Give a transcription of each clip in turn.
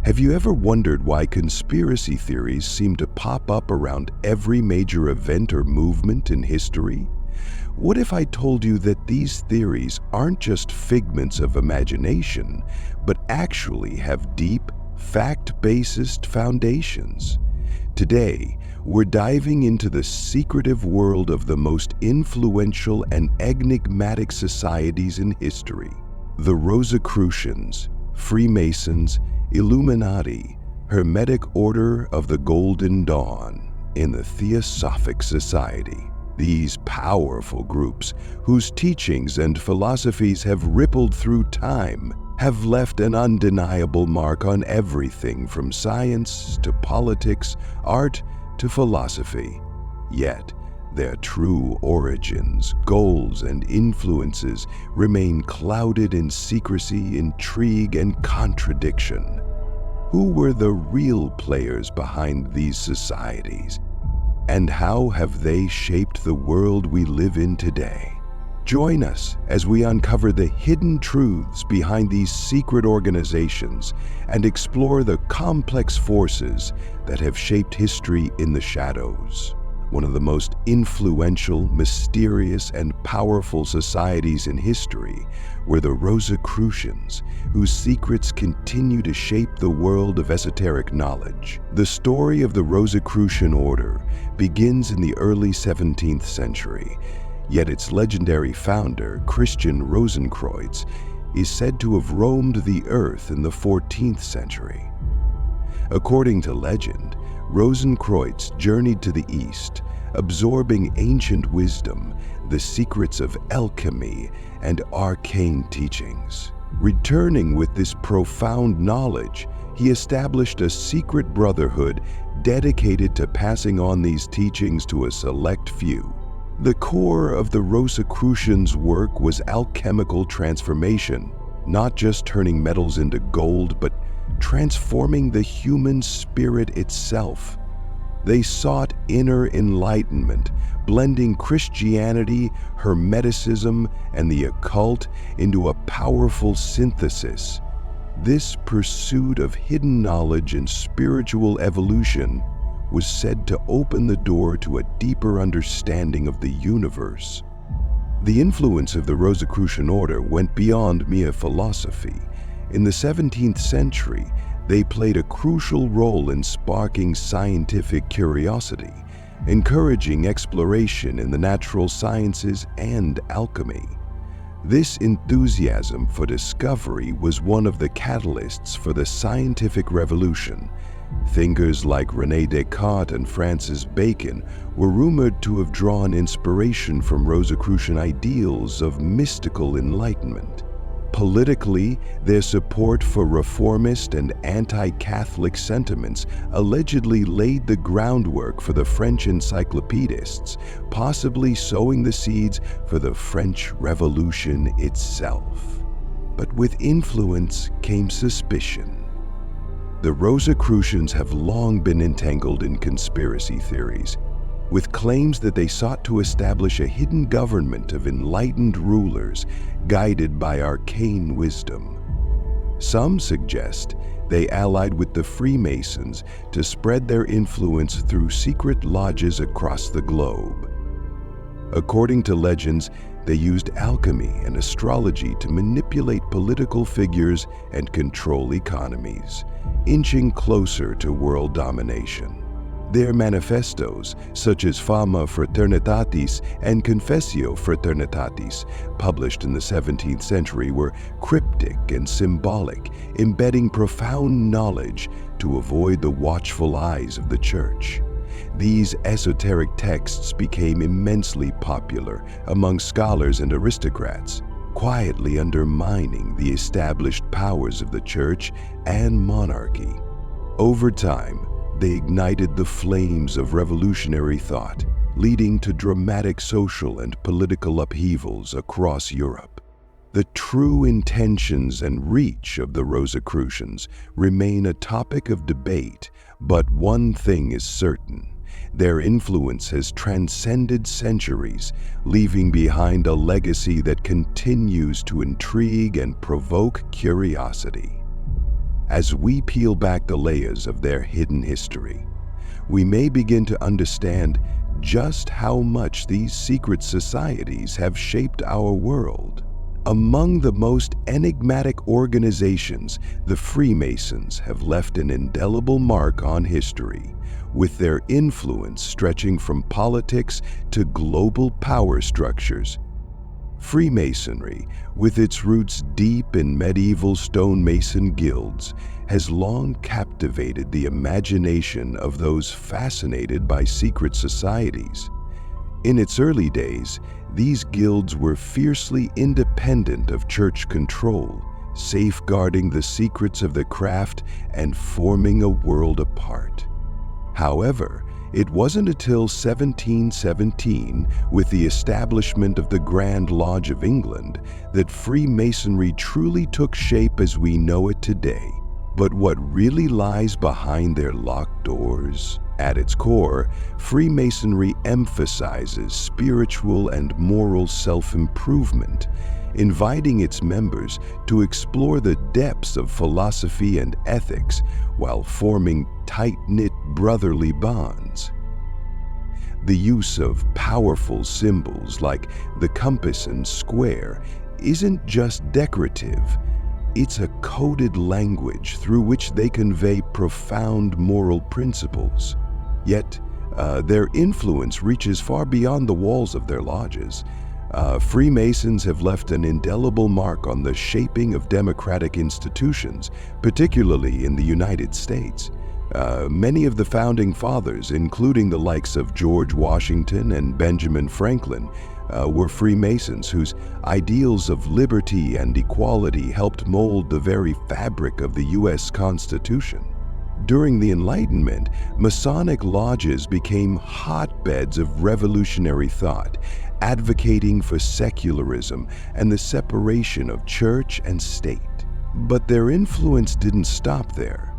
Have you ever wondered why conspiracy theories seem to pop up around every major event or movement in history? What if I told you that these theories aren't just figments of imagination, but actually have deep, fact-based foundations? Today, we're diving into the secretive world of the most influential and enigmatic societies in history: the Rosicrucians, Freemasons, Illuminati, Hermetic Order of the Golden Dawn, in the Theosophical Society. These powerful groups, whose teachings and philosophies have rippled through time, have left an undeniable mark on everything from science to politics, art to philosophy. Yet, their true origins, goals, and influences remain clouded in secrecy, intrigue, and contradiction. Who were the real players behind these societies? And how have they shaped the world we live in today? Join us as we uncover the hidden truths behind these secret organizations and explore the complex forces that have shaped history in the shadows. One of the most influential, mysterious, and powerful societies in history were the Rosicrucians, whose secrets continue to shape the world of esoteric knowledge. The story of the Rosicrucian order begins in the early 17th century, yet its legendary founder, Christian Rosenkreuz, is said to have roamed the earth in the 14th century. According to legend, Rosenkreuz journeyed to the east, absorbing ancient wisdom, the secrets of alchemy, and arcane teachings. Returning with this profound knowledge, he established a secret brotherhood dedicated to passing on these teachings to a select few. The core of the Rosicrucians' work was alchemical transformation, not just turning metals into gold, but transforming the human spirit itself. They sought inner enlightenment, blending Christianity, Hermeticism, and the occult into a powerful synthesis. This pursuit of hidden knowledge and spiritual evolution was said to open the door to a deeper understanding of the universe. The influence of the Rosicrucian order went beyond mere philosophy. In the 17th century, they played a crucial role in sparking scientific curiosity, encouraging exploration in the natural sciences and alchemy. This enthusiasm for discovery was one of the catalysts for the scientific revolution. Thinkers like René Descartes and Francis Bacon were rumored to have drawn inspiration from Rosicrucian ideals of mystical enlightenment. Politically, their support for reformist and anti-Catholic sentiments allegedly laid the groundwork for the French encyclopedists, possibly sowing the seeds for the French Revolution itself. But with influence came suspicion. The Rosicrucians have long been entangled in conspiracy theories, with claims that they sought to establish a hidden government of enlightened rulers guided by arcane wisdom. Some suggest they allied with the Freemasons to spread their influence through secret lodges across the globe. According to legends, they used alchemy and astrology to manipulate political figures and control economies, inching closer to world domination. Their manifestos, such as Fama Fraternitatis and Confessio Fraternitatis, published in the 17th century, were cryptic and symbolic, embedding profound knowledge to avoid the watchful eyes of the Church. These esoteric texts became immensely popular among scholars and aristocrats, quietly undermining the established powers of the Church and monarchy. Over time, they ignited the flames of revolutionary thought, leading to dramatic social and political upheavals across Europe. The true intentions and reach of the Rosicrucians remain a topic of debate, but one thing is certain: their influence has transcended centuries, leaving behind a legacy that continues to intrigue and provoke curiosity. As we peel back the layers of their hidden history, we may begin to understand just how much these secret societies have shaped our world. Among the most enigmatic organizations, the Freemasons have left an indelible mark on history, with their influence stretching from politics to global power structures. Freemasonry, with its roots deep in medieval stonemason guilds, has long captivated the imagination of those fascinated by secret societies. In its early days, these guilds were fiercely independent of church control, safeguarding the secrets of the craft and forming a world apart. However, it wasn't until 1717, with the establishment of the Grand Lodge of England, that Freemasonry truly took shape as we know it today. But what really lies behind their locked doors? At its core, Freemasonry emphasizes spiritual and moral self-improvement, inviting its members to explore the depths of philosophy and ethics while forming tight-knit brotherly bonds. The use of powerful symbols like the compass and square isn't just decorative. It's a coded language through which they convey profound moral principles. Yet, their influence reaches far beyond the walls of their lodges. Freemasons have left an indelible mark on the shaping of democratic institutions, particularly in the United States. Many of the founding fathers, including the likes of George Washington and Benjamin Franklin, were Freemasons whose ideals of liberty and equality helped mold the very fabric of the U.S. Constitution. During the Enlightenment, Masonic lodges became hotbeds of revolutionary thought, advocating for secularism and the separation of church and state. But their influence didn't stop there.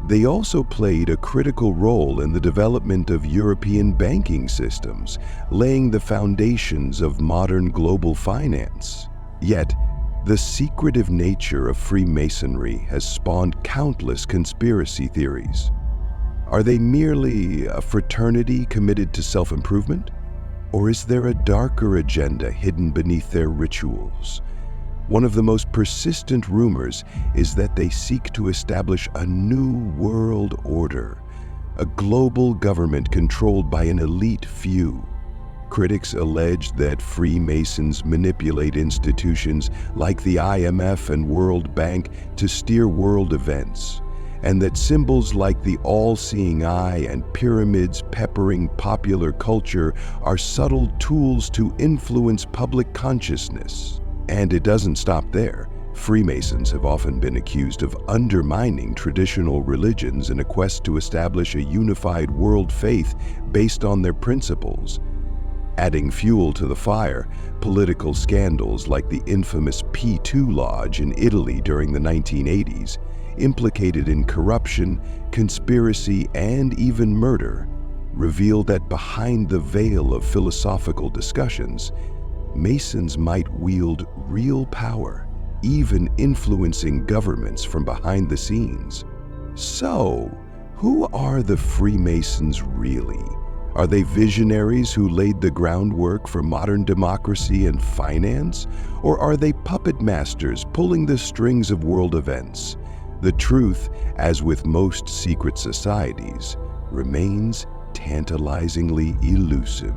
They also played a critical role in the development of European banking systems, laying the foundations of modern global finance. Yet, the secretive nature of Freemasonry has spawned countless conspiracy theories. Are they merely a fraternity committed to self-improvement? Or is there a darker agenda hidden beneath their rituals? One of the most persistent rumors is that they seek to establish a new world order, a global government controlled by an elite few. Critics allege that Freemasons manipulate institutions like the IMF and World Bank to steer world events, and that symbols like the all-seeing eye and pyramids peppering popular culture are subtle tools to influence public consciousness. And it doesn't stop there. Freemasons have often been accused of undermining traditional religions in a quest to establish a unified world faith based on their principles. Adding fuel to the fire, political scandals like the infamous P2 Lodge in Italy during the 1980s, implicated in corruption, conspiracy, and even murder, reveal that behind the veil of philosophical discussions, Masons might wield real power, even influencing governments from behind the scenes. So, who are the Freemasons really? Are they visionaries who laid the groundwork for modern democracy and finance? Or are they puppet masters pulling the strings of world events? The truth, as with most secret societies, remains tantalizingly elusive.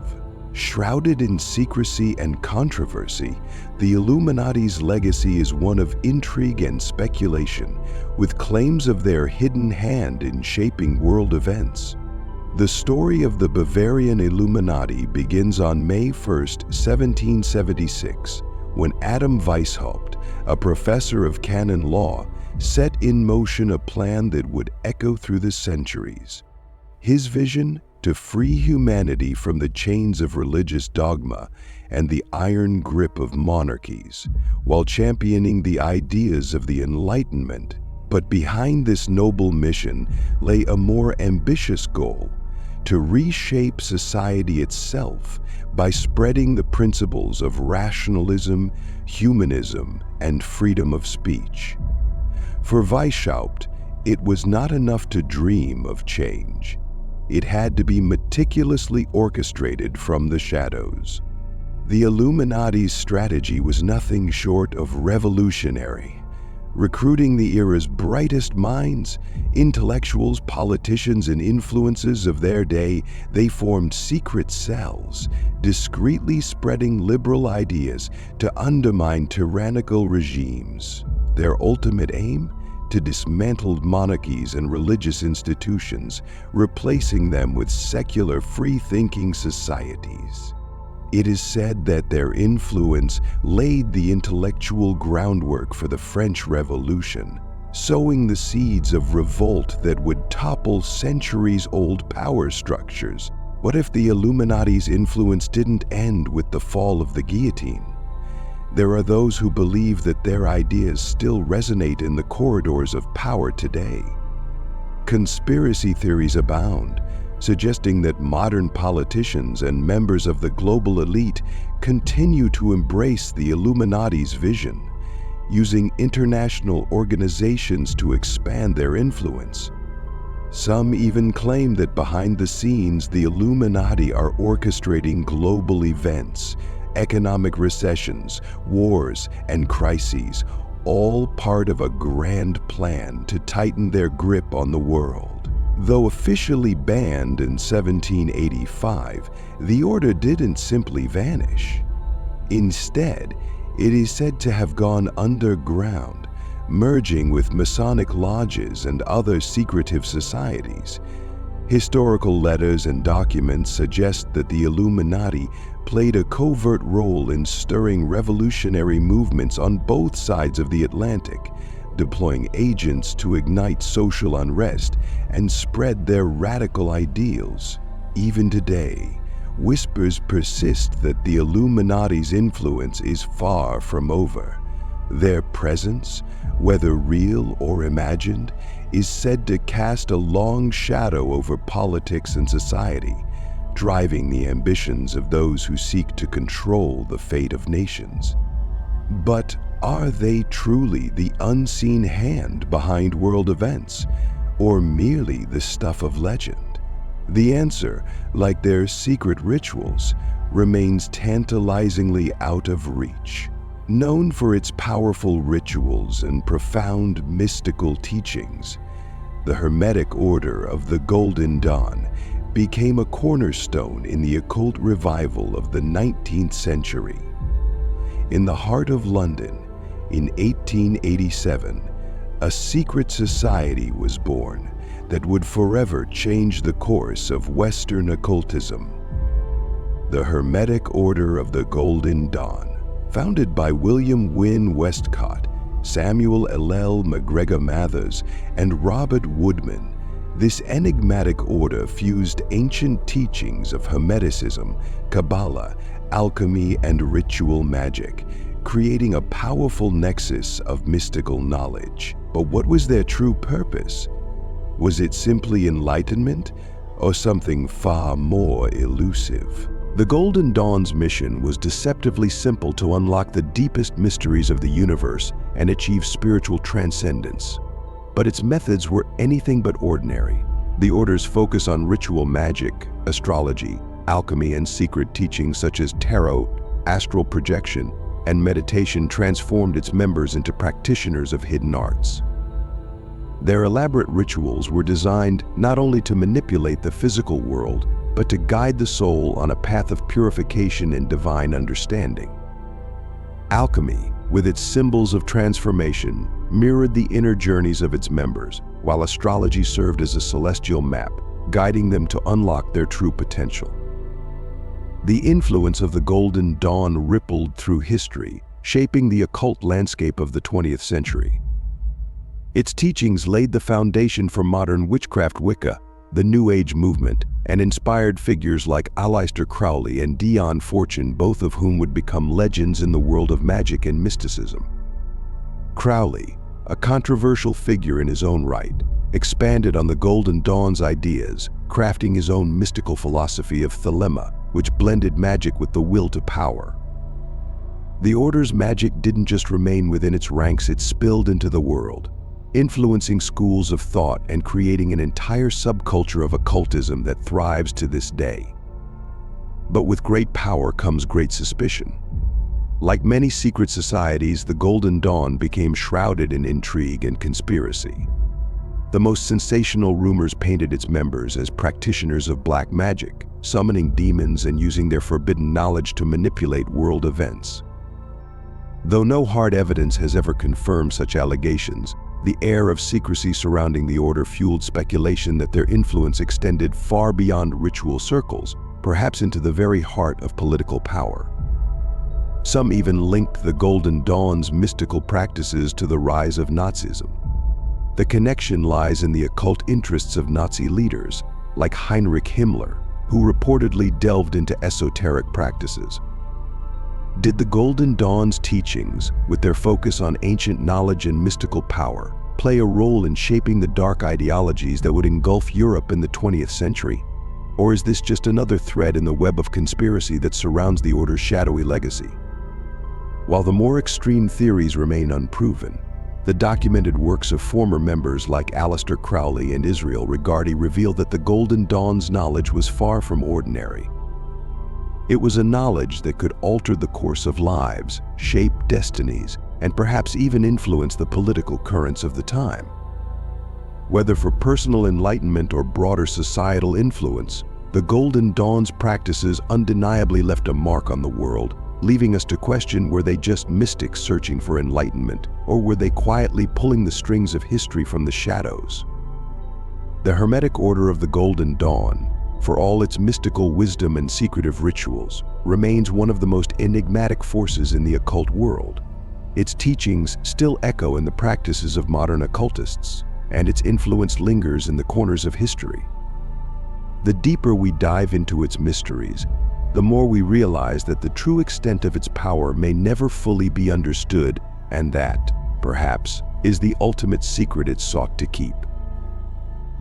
Shrouded in secrecy and controversy, the Illuminati's legacy is one of intrigue and speculation, with claims of their hidden hand in shaping world events. The story of the Bavarian Illuminati begins on May 1, 1776, when Adam Weishaupt, a professor of canon law, set in motion a plan that would echo through the centuries. His vision: to free humanity from the chains of religious dogma and the iron grip of monarchies, while championing the ideas of the Enlightenment. But behind this noble mission lay a more ambitious goal: to reshape society itself by spreading the principles of rationalism, humanism, and freedom of speech. For Weishaupt, It was not enough to dream of change. It had to be meticulously orchestrated from the shadows. The Illuminati's strategy was nothing short of revolutionary. Recruiting the era's brightest minds, intellectuals, politicians, and influences of their day, they formed secret cells, discreetly spreading liberal ideas to undermine tyrannical regimes. Their ultimate aim? To dismantle monarchies and religious institutions, replacing them with secular, free-thinking societies. It is said that their influence laid the intellectual groundwork for the French Revolution, sowing the seeds of revolt that would topple centuries-old power structures. What if the Illuminati's influence didn't end with the fall of the guillotine? There are those who believe that their ideas still resonate in the corridors of power today. Conspiracy theories abound, suggesting that modern politicians and members of the global elite continue to embrace the Illuminati's vision, using international organizations to expand their influence. Some even claim that behind the scenes, the Illuminati are orchestrating global events, economic recessions, wars, and crises, all part of a grand plan to tighten their grip on the world. Though officially banned in 1785, the order didn't simply vanish. Instead, it is said to have gone underground, merging with Masonic lodges and other secretive societies. Historical letters and documents suggest that the Illuminati played a covert role in stirring revolutionary movements on both sides of the Atlantic, deploying agents to ignite social unrest and spread their radical ideals. Even today, whispers persist that the Illuminati's influence is far from over. Their presence, whether real or imagined, is said to cast a long shadow over politics and society, driving the ambitions of those who seek to control the fate of nations. But are they truly the unseen hand behind world events, or merely the stuff of legend? The answer, like their secret rituals, remains tantalizingly out of reach. Known for its powerful rituals and profound mystical teachings, the Hermetic Order of the Golden Dawn became a cornerstone in the occult revival of the 19th century. In the heart of London, in 1887, a secret society was born that would forever change the course of Western occultism. The Hermetic Order of the Golden Dawn, founded by William Wynne Westcott, Samuel L. McGregor Mathers, and Robert Woodman, this enigmatic order fused ancient teachings of Hermeticism, Kabbalah, alchemy, and ritual magic, creating a powerful nexus of mystical knowledge. But what was their true purpose? Was it simply enlightenment, or something far more elusive? The Golden Dawn's mission was deceptively simple: to unlock the deepest mysteries of the universe and achieve spiritual transcendence. But its methods were anything but ordinary. The order's focus on ritual magic, astrology, alchemy, and secret teachings such as tarot, astral projection, and meditation transformed its members into practitioners of hidden arts. Their elaborate rituals were designed not only to manipulate the physical world, but to guide the soul on a path of purification and divine understanding. Alchemy, with its symbols of transformation, mirrored the inner journeys of its members, while astrology served as a celestial map, guiding them to unlock their true potential. The influence of the Golden Dawn rippled through history, shaping the occult landscape of the 20th century. Its teachings laid the foundation for modern witchcraft Wicca, the New Age movement, and inspired figures like Aleister Crowley and Dion Fortune, both of whom would become legends in the world of magic and mysticism. Crowley, a controversial figure in his own right, expanded on the Golden Dawn's ideas, crafting his own mystical philosophy of thelema, which blended magic with the will to power. The Order's magic didn't just remain within its ranks, it spilled into the world. influencing schools of thought and creating an entire subculture of occultism that thrives to this day. But with great power comes great suspicion. Like many secret societies, the Golden Dawn became shrouded in intrigue and conspiracy. The most sensational rumors painted its members as practitioners of black magic, summoning demons and using their forbidden knowledge to manipulate world events. Though no hard evidence has ever confirmed such allegations, the air of secrecy surrounding the order fueled speculation that their influence extended far beyond ritual circles, perhaps into the very heart of political power. Some even linked the Golden Dawn's mystical practices to the rise of Nazism. The connection lies in the occult interests of Nazi leaders, like Heinrich Himmler, who reportedly delved into esoteric practices. Did the Golden Dawn's teachings, with their focus on ancient knowledge and mystical power, play a role in shaping the dark ideologies that would engulf Europe in the 20th century? Or is this just another thread in the web of conspiracy that surrounds the order's shadowy legacy? While the more extreme theories remain unproven, the documented works of former members like Aleister Crowley and Israel Regardie reveal that the Golden Dawn's knowledge was far from ordinary. It was a knowledge that could alter the course of lives, shape destinies, and perhaps even influence the political currents of the time. Whether for personal enlightenment or broader societal influence, the Golden Dawn's practices undeniably left a mark on the world, leaving us to question, were they just mystics searching for enlightenment, or were they quietly pulling the strings of history from the shadows? The Hermetic Order of the Golden Dawn, for all its mystical wisdom and secretive rituals, remains one of the most enigmatic forces in the occult world. Its teachings still echo in the practices of modern occultists, and its influence lingers in the corners of history. The deeper we dive into its mysteries, the more we realize that the true extent of its power may never fully be understood, and that, perhaps, is the ultimate secret it sought to keep.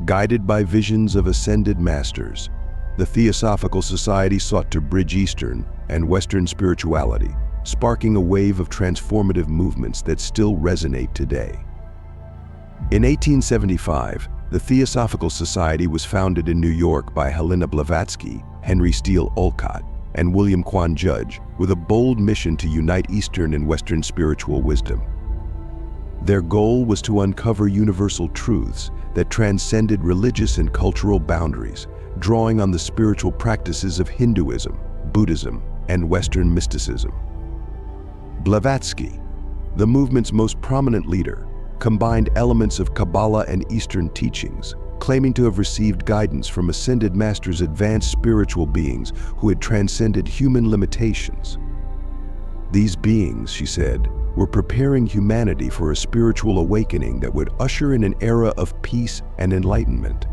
Guided by visions of ascended masters, the Theosophical Society sought to bridge Eastern and Western spirituality, sparking a wave of transformative movements that still resonate today. In 1875, the Theosophical Society was founded in New York by Helena Blavatsky, Henry Steele Olcott, and William Quan Judge, with a bold mission to unite Eastern and Western spiritual wisdom. Their goal was to uncover universal truths that transcended religious and cultural boundaries, drawing on the spiritual practices of Hinduism, Buddhism, and Western mysticism. Blavatsky, the movement's most prominent leader, combined elements of Kabbalah and Eastern teachings, claiming to have received guidance from ascended masters, advanced spiritual beings who had transcended human limitations. These beings, she said, were preparing humanity for a spiritual awakening that would usher in an era of peace and enlightenment.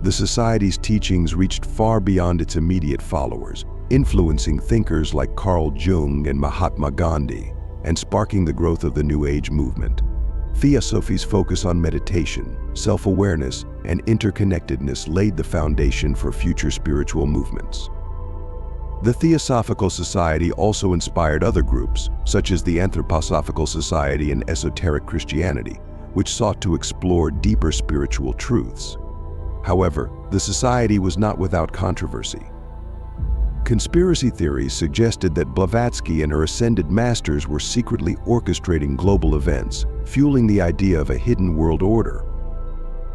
The Society's teachings reached far beyond its immediate followers, influencing thinkers like Carl Jung and Mahatma Gandhi, and sparking the growth of the New Age movement. Theosophy's focus on meditation, self-awareness, and interconnectedness laid the foundation for future spiritual movements. The Theosophical Society also inspired other groups, such as the Anthroposophical Society and Esoteric Christianity, which sought to explore deeper spiritual truths. However, the Society was not without controversy. Conspiracy theories suggested that Blavatsky and her ascended masters were secretly orchestrating global events, fueling the idea of a hidden world order.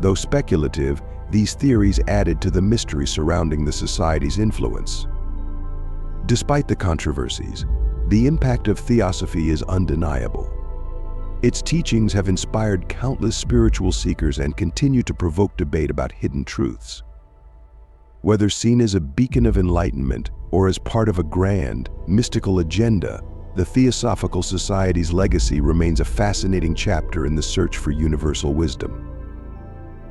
Though speculative, these theories added to the mystery surrounding the Society's influence. Despite the controversies, the impact of Theosophy is undeniable. Its teachings have inspired countless spiritual seekers and continue to provoke debate about hidden truths. Whether seen as a beacon of enlightenment or as part of a grand, mystical agenda, the Theosophical Society's legacy remains a fascinating chapter in the search for universal wisdom.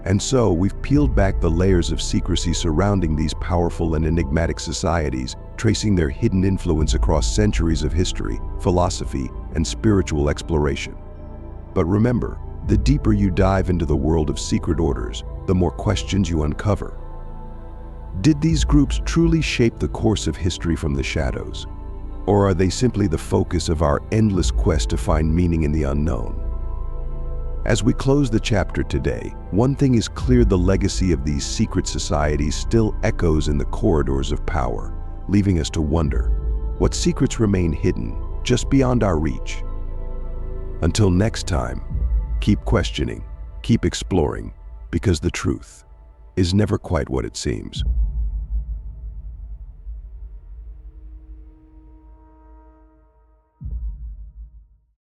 And so, we've peeled back the layers of secrecy surrounding these powerful and enigmatic societies, tracing their hidden influence across centuries of history, philosophy, and spiritual exploration. But remember, the deeper you dive into the world of secret orders, the more questions you uncover. Did these groups truly shape the course of history from the shadows? Or are they simply the focus of our endless quest to find meaning in the unknown? As we close the chapter today, one thing is clear: the legacy of these secret societies still echoes in the corridors of power, leaving us to wonder what secrets remain hidden just beyond our reach. Until next time, keep questioning, keep exploring, because the truth is never quite what it seems.